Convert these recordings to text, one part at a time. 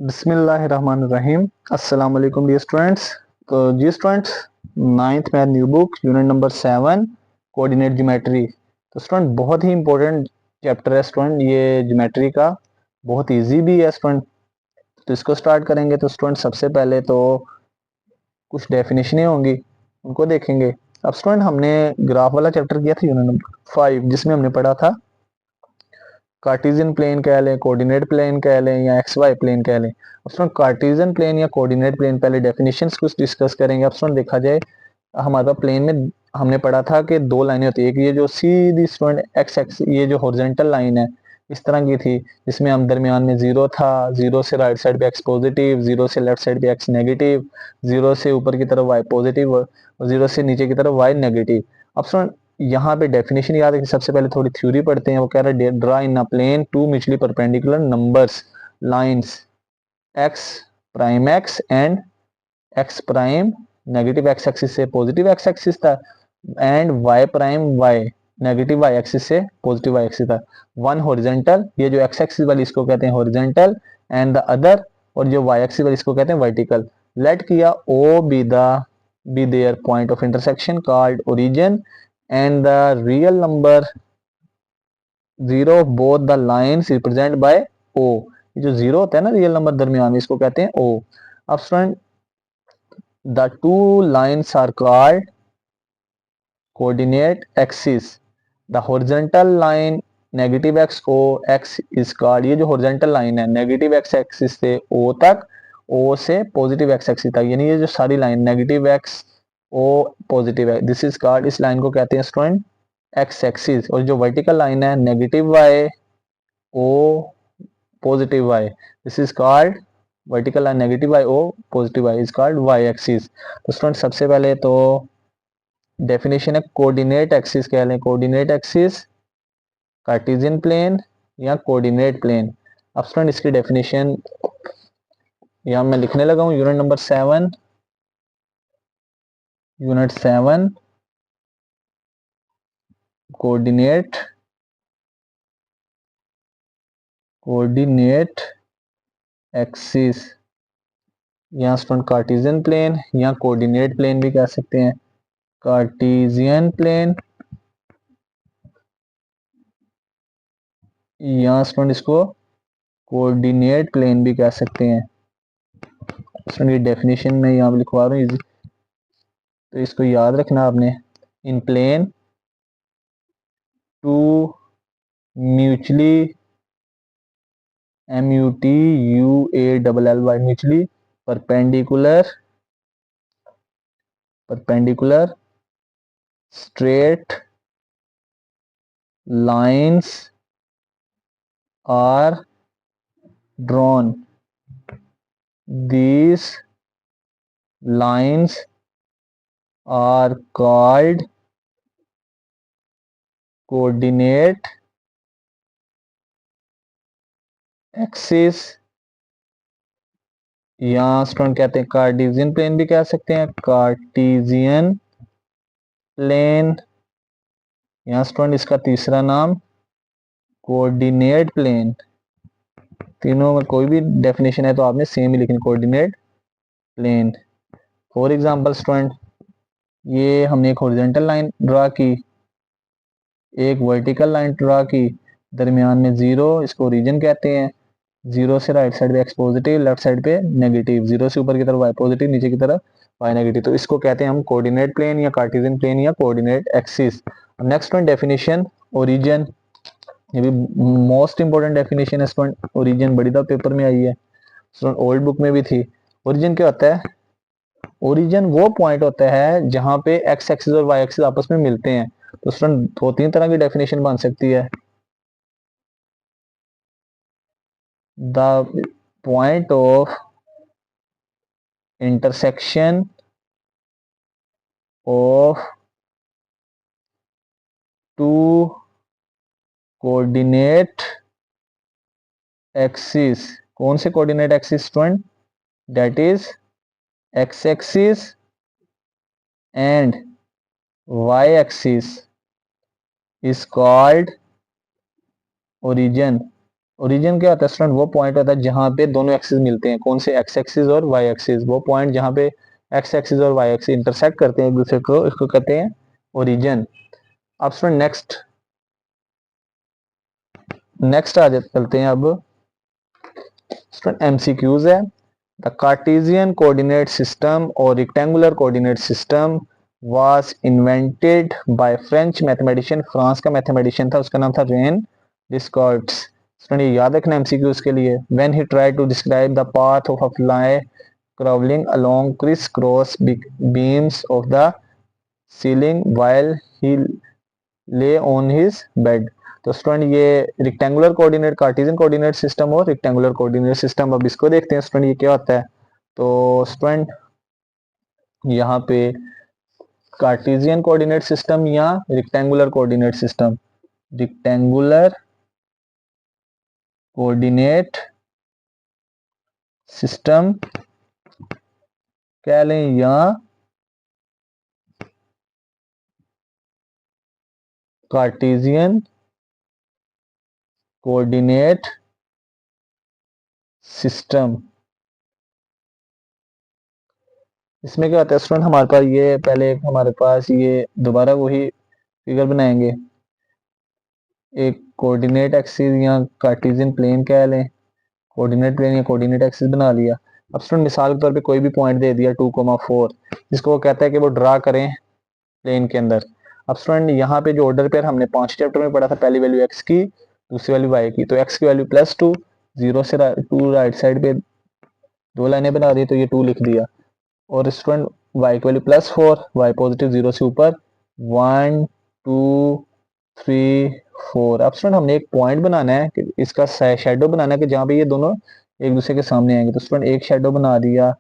बिस्मिल्लाहिर्रहमानिर्रहीम। अस्सलाम वालेकुम डियर स्टूडेंट्स। तो जी students, ninth math new book unit number 7 coordinate geometry. तो स्टूडेंट बहुत ही इंपॉर्टेंट चैप्टर है स्टूडेंट, ये ज्योमेट्री का बहुत इजी भी है स्टूडेंट। तो इसको स्टार्ट करेंगे। तो स्टूडेंट सबसे पहले तो कुछ डेफिनेशनें होंगी, उनको देखेंगे। अब स्टूडेंट हमने ग्राफ वाला चैप्टर किया था यूनिट नंबर 5, जिसमें हमने पढ़ा था कार्टेशियन प्लेन कह लें, कोऑर्डिनेट प्लेन कह लें या एक्स वाई प्लेन कह लें। अब स्टूडेंट कार्टेशियन प्लेन या कोऑर्डिनेट प्लेन पहले डेफिनेशंस कुछ डिस्कस करेंगे। अब स्टूडेंट देखा जाए हमारा प्लेन में हमने पढ़ा था कि दो लाइनें होती है, एक ये जो सीधी स्टूडेंट एक्स एक्स ये जो हॉरिजॉन्टल लाइन है इस तरह की थी, जिसमें हम दरमियान में जीरो था, जीरो से राइट साइड पे एक्स पॉजिटिव, जीरो से लेफ्ट साइड पे एक्स नेगेटिव, जीरो से ऊपर की तरफ वाई पॉजिटिव और जीरो से नीचे की तरफ वाई नेगेटिव। अब स्टूडेंट यहाँ पे डेफिनेशन याद है कि सबसे पहले थोड़ी थ्योरी पढ़ते हैं। वो कह रहा है draw in a plane two mutually perpendicular numbers lines X prime X and X prime negative X axis से पॉजिटिव एक्स एक्सिस था and Y prime Y negative Y axis से पॉजिटिव वाई एक्सिस था। One horizontal, ये जो x axis वाली इसको कहते हैं हॉरिजॉन्टल, एंड द अदर और जो वाई एक्सिस वाली इसको कहते हैं वर्टिकल। लेट किया O be their point of intersection called origin and the real number zero of both the lines represented by O। ये जो जीरो होता है ना रियल नंबर दरमियान में, इसको कहते हैं O। अब student the two lines are called coordinate axis. The horizontal line negative X को एक्स इज कॉल्ड, ये जो हॉरिजॉन्टल लाइन है नेगेटिव एक्स एक्सिस से O तक, O से पॉजिटिव एक्स एक्सिस तक, यानी ये जो सारी line negative X O positive है, दिस इज कॉल्ड, इस लाइन को कहते हैं स्टूडेंट एक्स एक्सिस। और जो वर्टिकल लाइन है negative Y O positive Y, this is called vertical line negative Y O positive Y is called Y axis. तो student सबसे पहले तो डेफिनेशन है कोऑर्डिनेट एक्सिस कह लें, कोऑर्डिनेट एक्सिस कार्टेशियन प्लेन या कोऑर्डिनेट प्लेन। अब स्टूडेंट इसकी डेफिनेशन यहाँ मैं लिखने लगा हूँ, unit number 7 unit 7 coordinate axis या स्टूडेंट कार्टेशियन प्लेन या कोऑर्डिनेट प्लेन भी कह सकते हैं। कार्टेशियन प्लेन या स्टूडेंट इसको कोऑर्डिनेट प्लेन भी कह सकते हैं। स्टूडेंट ये डेफिनेशन में यहाँ लिखवा रहा हूँ, तो इसको याद रखना आपने। In plane two mutually MUTUALLY mutually perpendicular straight lines are drawn। These lines are called coordinate axis या स्टूडेंट कहते हैं कार्टेशियन प्लेन भी कह सकते हैं, कार्टेशियन प्लेन या स्टूडेंट इसका तीसरा नाम कोऑर्डिनेट प्लेन। तीनों में कोई भी डेफिनेशन है तो आपने सेम ही लिखनी, coordinate plane. For example student ये हमने एक हॉरिजॉन्टल लाइन ड्रा की, एक वर्टिकल लाइन ड्रा की, दरमियान में जीरो, इसको ओरिजिन कहते हैं। जीरो से राइट साइड पे एक्स पॉजिटिव, लेफ्ट साइड पे नेगेटिव, जीरो से ऊपर की तरफ वाई पॉजिटिव, नीचे की तरफ वाई नेगेटिव। तो इसको कहते हैं हम कोऑर्डिनेट प्लेन या कार्टेशियन प्लेन या coordinate axis. Next one definition origin, ये भी मोस्ट इंपोर्टेंट डेफिनेशन है स्टूडेंट। ओरिजिन बड़ी दफा पेपर में आई है स्टूडेंट, ओल्ड बुक में भी थी। ओरिजिन क्या होता है? ओरिजिन वो पॉइंट होता है जहां पे एक्स एक्सिस और वाई एक्सिस आपस में मिलते हैं। तो स्टूडेंट दो तीन तरह की डेफिनेशन बन सकती है। The point of intersection of two coordinate axis, कौन से coordinate axis student? That is X axis and Y axis is called origin. Origin क्या होता है स्टूडेंट? वो पॉइंट होता है जहां पे दोनों एक्सिस मिलते हैं। कौन से? एक्स एक्सिस और वाई एक्सिस। वो पॉइंट जहां पे एक्स एक्सिस और वाई एक्सिस इंटरसेक्ट करते हैं एक दूसरे को, इसको कहते हैं ओरिजिन। अब स्टूडेंट नेक्स्ट आ जाते चलते हैं अब स्टूडेंट एमसीक्यूज है। द कार्टेशियन कोऑर्डिनेट सिस्टम और rectangular coordinate system was invented by French mathematician. France का मैथमेटिशियन था, उसका नाम था रेन डिस्कार्ड्स। स्टूडेंट ये याद रखना एमसीक्यूज के लिए। When he tried to describe the path of a fly traveling along criss-cross beams of the ceiling while he lay on his bed। तो स्टूडेंट ये rectangular coordinate, Cartesian coordinate system और rectangular coordinate system, अब इसको देखते हैं student ये क्या होता है। तो स्टूडेंट यहाँ पे कार्टेशियन कोऑर्डिनेट सिस्टम या rectangular coordinate system, rectangular coordinate system कह लें या कार्टेशियन कोऑर्डिनेट सिस्टम। इसमें क्या होता है स्टूडेंट, हमारे पास ये पहले हमारे पास ये दोबारा वही फिगर बनाएंगे। एक कोऑर्डिनेट एक्सिस या कार्टेशियन प्लेन कह लें, कोऑर्डिनेट प्लेन या कोऑर्डिनेट एक्सिस बना लिया। अब स्टूडेंट मिसाल के तौर पे कोई भी पॉइंट दे दिया 2,4, जिसको वो कहता है कि वो ड्रा करें प्लेन के अंदर। अब स्टूडेंट यहाँ पे जो ऑर्डर पेयर हमने 5 चैप्टर में पढ़ा था, पहली वैल्यू एक्स की, दूसरी वैल्यू वाई की। तो एक्स की वैल्यू +2, 0 से 2 राइट साइड पे 2 लाइनें बना दी, तो ये 2 लिख दिया। और स्टूडेंट y की वैल्यू +4, y पॉजिटिव 0 से ऊपर 1 2 3 4। अब स्टूडेंट हमने एक पॉइंट बनाना है कि इसका शेडो बनाना है कि जहां पे ये दोनों एक दूसरे के सामने आएंगे। तो स्टूडेंट एक शेडो बना दिया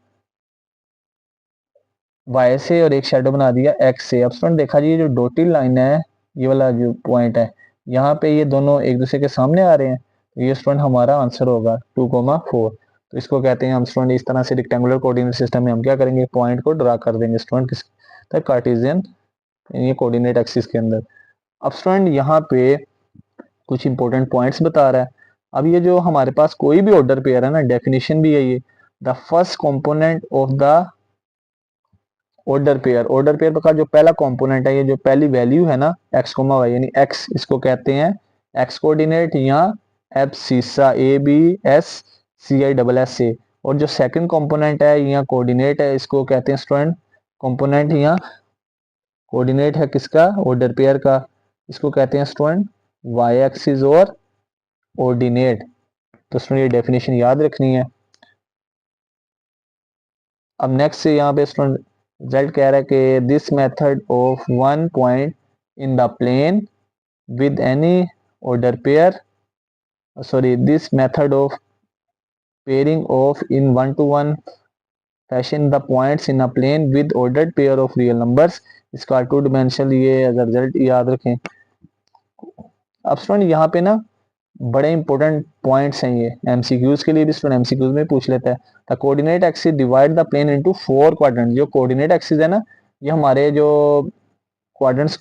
y से और एक शेडो बना दिया x से। अब स्टूडेंट देखा जी, ये जो डॉटेड लाइन है, ये वाला जो पॉइंट है, यहाँ पे ये दोनों एक दूसरे के सामने आ रहे हैं। तो ये स्टूडेंट हमारा आंसर होगा 2,4। तो इसको कहते हैं हम स्टूडेंट, इस तरह से रेक्टेंगुलर कोऑर्डिनेट सिस्टम में हम क्या करेंगे, पॉइंट को ड्रा कर देंगे स्टूडेंट किस तक, कार्टेशियन ये कोऑर्डिनेट एक्सिस के अंदर। अब स्टूडेंट यहाँ पे कुछ इंपॉर्टेंट पॉइंट्स बता रहा है। अब ये जो हमारे पास कोई भी ऑर्डर पेयर है ना, डेफिनेशन भी है ये, the first component of the order pair का जो पहला कंपोनेंट है, ये जो पहली वैल्यू है ना x, y यानी x, इसको कहते हैं x कोऑर्डिनेट या एब्सिसा, ABSCISS। और जो सेकंड कंपोनेंट है या कोऑर्डिनेट है, इसको कहते हैं स्टूडेंट कंपोनेंट या कोऑर्डिनेट है किसका, ऑर्डर पेयर का, इसको कहते हैं स्टूडेंट y एक्सिस और ऑर्डिनेट। तो स्टूडेंट ये डेफिनेशन याद रखनी है। अब नेक्स्ट से यहाँ पे स्टूडेंट रिजल्ट कह रहा है कि this method of one point in the plane with any order pair, sorry this method of pairing of in 1-to-1 fashion the points in a plane with ordered pair of real numbers, इसका 2 dimensional ये अगर result याद रखें। अब student यहाँ पे ना बड़े इंपॉर्टेंट पॉइंट्स हैं, ये एमसीक्यूज के लिए भी स्टूडेंट एमसीक्यूज में पूछ लेता है। The coordinate axis divide the plane into 4 quadrant. जो कोऑर्डिनेट एक्सिस है ना, ये हमारे जो क्वाड्रेंट्स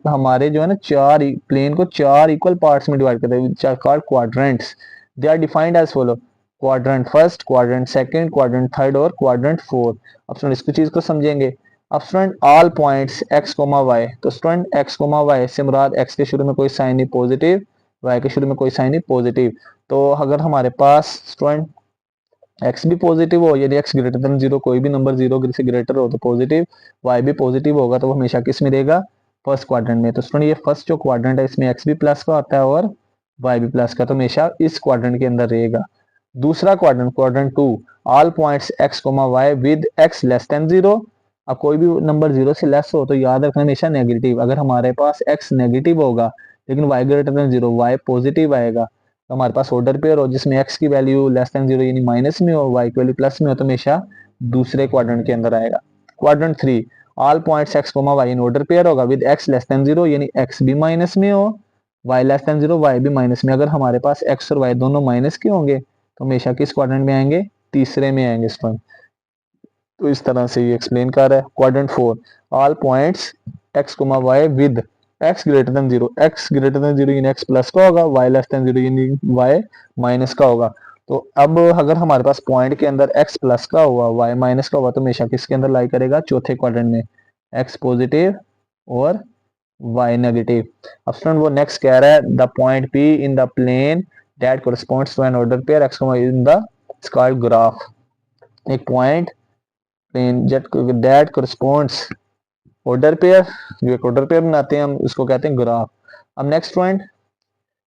हमारे जो है ना, चार प्लेन को 4 इक्वल पार्ट्स में डिवाइड करते हैं, चार quadrants. They are defined as follow, quadrant first, quadrant second, quadrant third और क्वाड्रेंट फोर्थ। अब स्टूडेंट इसको चीज को समझेंगे। अब student all points x, y, तो स्टूडेंट x, y से मुराद x के शुरू में कोई साइन नहीं पॉजिटिव, y के शुरू में कोई साइन नहीं पॉजिटिव। तो अगर हमारे पास स्टूडेंट x भी पॉजिटिव हो, यदि x ग्रेटर देन 0, कोई भी नंबर 0 से ग्रेटर हो तो पॉजिटिव, y भी पॉजिटिव होगा तो वो हमेशा किस में रहेगा, फर्स्ट क्वाड्रेंट में। तो स्टूडेंट ये फर्स्ट जो क्वाड्रेंट है, इसमें x भी प्लस का आता है और y भी प्लस का, तो हमेशा इस क्वाड्रेंट के अंदर रहेगा। दूसरा quadrant, quadrant 2, all points x, y with x less than 0। अब कोई भी नंबर 0 से लेस हो तो याद रखना हमेशा नेगेटिव। अगर हमारे पास x नेगेटिव होगा लेकिन y greater than 0, y positive आएगा, तो हमारे पास ऑर्डर पेयर हो जिसमें x की वैल्यू लेस देन 0 यानी माइनस में हो, y की वैल्यू प्लस में हो, तो हमेशा दूसरे क्वाड्रेंट के अंदर आएगा। Quadrant 3, all points x, y in order pair होगा विद x लेस देन 0 यानी x भी माइनस में हो, y लेस देन 0, y भी माइनस में। अगर हमारे पास x और y दोनों माइनस के होंगे तो हमेशा किस क्वाड्रेंट में आएंगे, तीसरे में आएंगे स्टूडेंट। तो इस तरह से ये एक्सप्लेन कर रहा है। Quadrant 4, all points x, y with x greater than zero, x greater than zero यानी एक्स प्लस का होगा, वाई लेस देन जीरो यानी वाई माइनस का होगा। तो अब अगर हमारे पास पॉइंट के अंदर एक्स प्लस का हुआ, वाई माइनस का हुआ, तो हमेशा किसके अंदर लाई करेगा, चौथे क्वाड्रेंट में, एक्स पॉजिटिव और वाई नेगेटिव। अब स्टूडेंट वो नेक्स्ट कह रहा है the point P in the plane that corresponds to an order pair x in the square graph. एक point plane that corresponds order pair, जो एक ऑर्डर पेयर बनाते हैं हम उसको कहते हैं ग्राफ। अब next point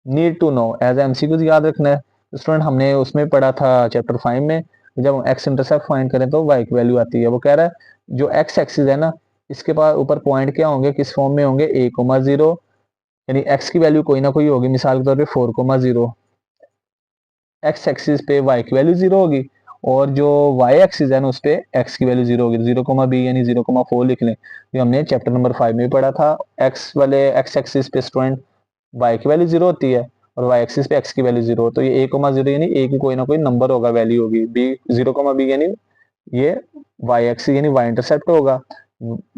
need to know as MCQ याद रखना है। स्टूडेंट हमने उसमें पढ़ा था चैप्टर 5 में, जब हम एक्स इंटरसेप्ट फाइंड करें तो वाई की वैल्यू आती है। वो कह रहा है जो एक्स एक्सिस है ना, इसके पास ऊपर पॉइंट क्या होंगे, किस फॉर्म में होंगे, ए कोमा जीरो, यानी एक्स की वैल्यू कोई ना कोई होगी, मिसाल के तौर पे 4 कोमा जीरो, एक्स एक्सिस पे वाई की वैल्यू जीरो होगी, और जो वाई एक्सिस है ना उस पे एक्स की वैल्यू जीरो होगी, 0,b यानी 0,4 लिख लें। जो हमने चैप्टर नंबर 5 में पढ़ा था, एक्स वाले एक्स एक्सिस पे स्टूडेंट वाई की वैल्यू जीरो होती है और वाई एक्सिस पे एक्स की वैल्यू जीरो, तो ये a,0 यानी a की कोई ना कोई नंबर होगा, वैल्यू होगी, b 0,b यानी ये वाई एक्सिस यानी वाई इंटरसेप्ट होगा,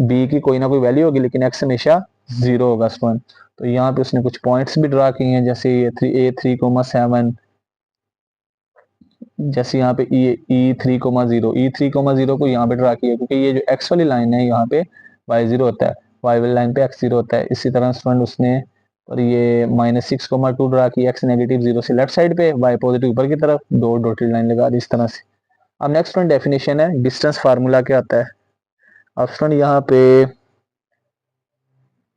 b की कोई ना कोई वैल्यू होगी लेकिन x हमेशा जीरो होगा स्टूडेंट। तो यहाँ पे उसने कुछ पॉइंट्स भी ड्रा किए हैं, जैसे ये a3,7, जैसे यहाँ पे e3,0 को यहाँ पे ड्रा किया, क्योंकि ये जो x वाली लाइन है यहाँ पे y0 होता है, y वाली लाइन पे x0 होता है। इसी तरह स्टूडेंट उसने और ये -6,2 ड्रा किया, x नेगेटिव 0 से लेफ्ट साइड पे, y पॉजिटिव ऊपर की तरफ, दो डॉटेड लाइन लगा दी इस तरह से। अब नेक्स्ट स्टूडेंट डेफिनेशन है, डिस्टेंस फार्मूला क्या आता है। अब स्टूडेंट यहाँ पे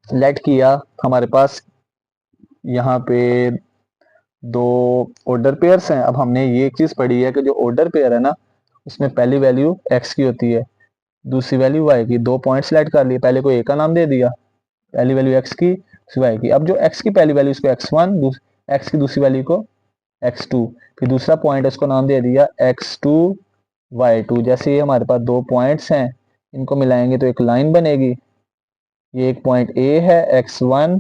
लेट किया हमारे पास यहाँ पे दो ऑर्डर पेयर्स हैं। अब हमने ये एक चीज पढ़ी है कि जो ऑर्डर पेयर है ना उसमें पहली वैल्यू x की होती है, दूसरी वैल्यू y की। दो पॉइंट सेलेक्ट कर लिए, पहले को a का नाम दे दिया, पहली वैल्यू x की, दूसरी y की। अब जो x की पहली वैल्यू इसको x1, x की दूसरी वैल्यू को x2, फिर दूसरा पॉइंट है उसको नाम दे दिया x2 y2। जैसे ये हमारे पास दो पॉइंट्स हैं, इनको मिलाएंगे तो एक लाइन बनेगी। ये एक पॉइंट A है x1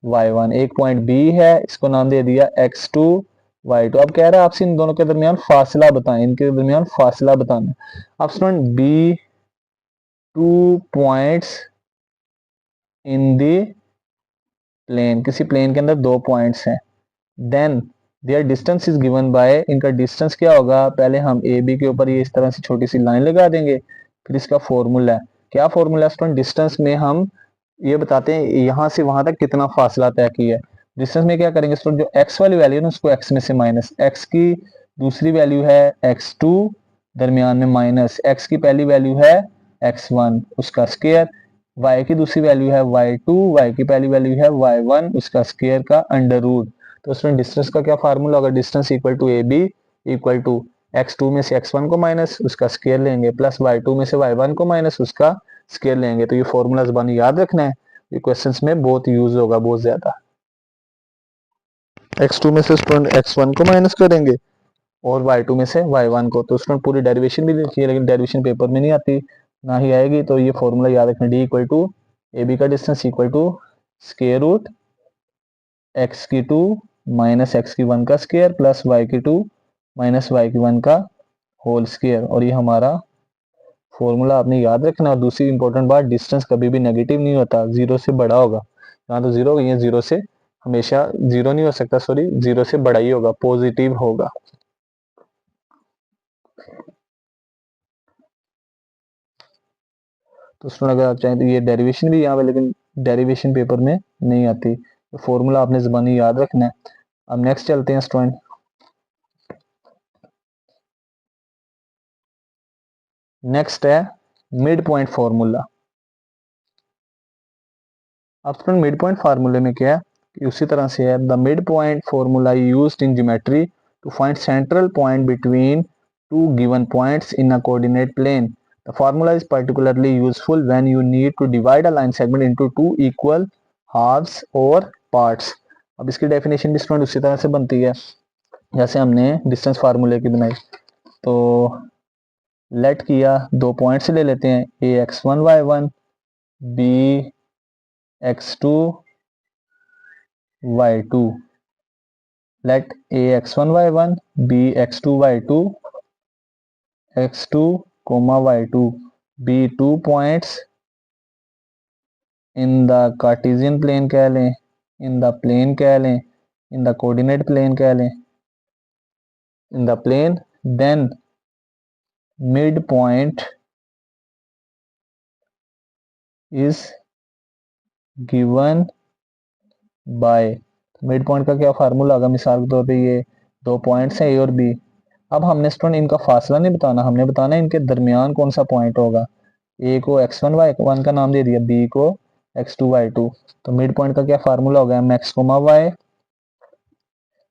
y1, एक पॉइंट B है, इसको नाम दे दिया x2 y2। अब कह रहा है आपसे इन दोनों के दरमियान फासला बताएं, इनके दरमियान फासला बताना। अब student B two points in the plane, किसी प्लेन के अंदर दो पॉइंट्स हैं, then their distance is given by, इनका डिस्टेंस क्या होगा, पहले हम ए बी के ऊपर ये इस तरह से छोटी सी लाइन लगा देंगे, फिर इसका फॉर्मूला है। क्या फॉर्मूला स्टूडेंट, डिस्टेंस में हम ये बताते हैं यहां से वहां तक कितना फासला तय किया है। डिस्टेंस में क्या करेंगे स्टूडेंट, जो एक्स वाली वैल्यू है ना उसको एक्स में से माइनस, एक्स की दूसरी वैल्यू है x2, दरमियान में माइनस एक्स की पहली वैल्यू है x1 उसका स्क्वायर, y की दूसरी वैल्यू है y2, y की पहली वैल्यू है y1 उसका स्क्वायर का अंडर रूट। तो उसमें डिस्टेंस का क्या फार्मूला होगा, distance equal to A B equal to x2 में से x1 को माइनस उसका स्क्वायर लेंगे, प्लस y2 में से y1 को माइनस उसका स्क्वायर लेंगे। तो ये फॉर्मूला ज़बानी याद रखना है, ये क्वेश्चंस में बहुत यूज होगा, बहुत ज्यादा। x2 में से स्टूडेंट x1 को माइनस करेंगे और y2 में से y1 को। तो स्टूडेंट पूरी डेरिवेशन भी लिखी है, लेकिन डेरिवेशन पेपर में नहीं आती, ना ही आएगी। तो ये फॉर्मूला याद रखना, d equal to A B का distance equal to square root x की 2 माइनस एक्स की 1 का स्क्वायर प्लस वाई की 2 माइनस वाई की 1 का होल स्क्वायर। और ये हमारा फॉर्मूला आपने याद रखना। और दूसरी इंपॉर्टेंट बात, डिस्टेंस कभी भी नेगेटिव नहीं होता, जीरो से बड़ा होगा। यहाँ तो जीरो, ये जीरो से हमेशा जीरो नहीं हो सकता, सॉरी जीरो से बड़ा ही होगा, पॉजिटिव होगा। तो स्टूडेंट अगर आप चाहें तो ये डेरिवेशन भी यहाँ पे, लेकिन डेरिवेशन पेपर में नहीं आती, तो फॉर्मूला आपने ज़बानी याद रखना है। अब नेक्स्ट चलते हैं स्टूडेंट, नेक्स्ट है मिड पॉइंट फार्मूला। अब स्टूडेंट मिड पॉइंट फार्मूले में क्या है कि उसी तरह से है, the mid point formula used in geometry to find central point between two given points in a coordinate plane. The formula is particularly useful when you need to divide a line segment into two equal halves or parts. अब इसकी definition भी student उसी तरह से बनती है जैसे हमने डिस्टेंस फार्मूले की बनाई। तो लेट किया, दो पॉइंट्स ले लेते हैं, ए x1 y1 b x2 y2, let a x1 y1 b x2 y2 x2 y2 be 2 points in the Cartesian plane कह लें, इन द प्लेन कह लें, इन द कोऑर्डिनेट प्लेन कह लें, in the plane, then mid point is given by. Mid point का क्या formula होगा, मिसाल के तौर पे ये दो पॉइंट्स हैं ए और बी। अब हमने स्टूडेंट इनका फासला नहीं बताना, हमने बताना है इनके दरमियान कौन सा पॉइंट होगा। ए को x1 y1 का नाम दे दिया, बी को x2 y2। तो मिड पॉइंट का क्या फार्मूला होगा, एम एक्स कोमा वाई।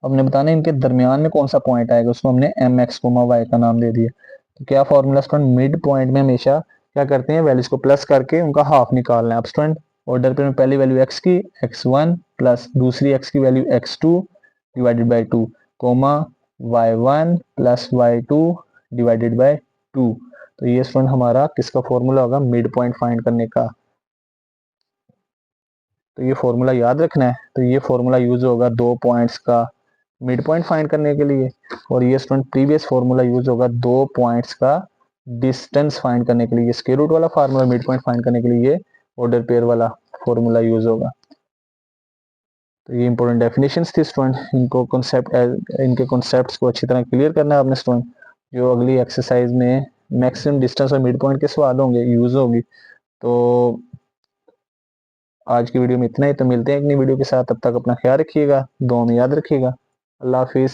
हमने बताना है इनके दरमियान में कौन सा पॉइंट आएगा, उसको हमने एम एक्स कोमा वाई का नाम दे दिया। तो क्या फॉर्मूला स्टूडेंट, मिड पॉइंट में हमेशा क्या करते हैं, वैल्यूज को प्लस करके उनका हाफ निकालना है। अब स्टूडेंट ऑर्डर पे पहली वैल्यू x की x1 प्लस दूसरी x की value x2 divided by 2 comma y1 plus y2 divided by 2। तो ये स्टूडेंट हमारा किसका फॉर्मूला होगा, मिड पॉइंट फाइंड करने का। तो ये फॉर्मूला याद रखना है। तो ये फॉर्मूला यूज होगा दो पॉइंट्स का मिड पॉइंट फाइंड करने के लिए, और ये स्टूडेंट प्रीवियस फॉर्मूला यूज होगा दो पॉइंट्स का डिस्टेंस फाइंड करने के लिए। ये स्क्वायर रूट वाला फार्मूला मिड पॉइंट फाइंड करने के लिए ये ऑर्डर पेयर वाला फॉर्मूला यूज होगा। तो ये इंपॉर्टेंट डेफिनेशंस थी स्टूडेंट, इनको कॉन्सेप्ट, इनके कॉन्सेप्ट्स को अच्छी तरह क्लियर करना है आपने स्टूडेंट। जो अगली एक्सरसाइज में मैक्सिमम डिस्टेंस और मिड पॉइंट के सवाल होंगे, यूज होगी। तो आज की वीडियो में इतना ही, तो मिलते हैं एक नई वीडियो के साथ। तब तक अपना ख्याल रखिएगा, दुआ में याद रखिएगा। अल्लाह हाफिज़।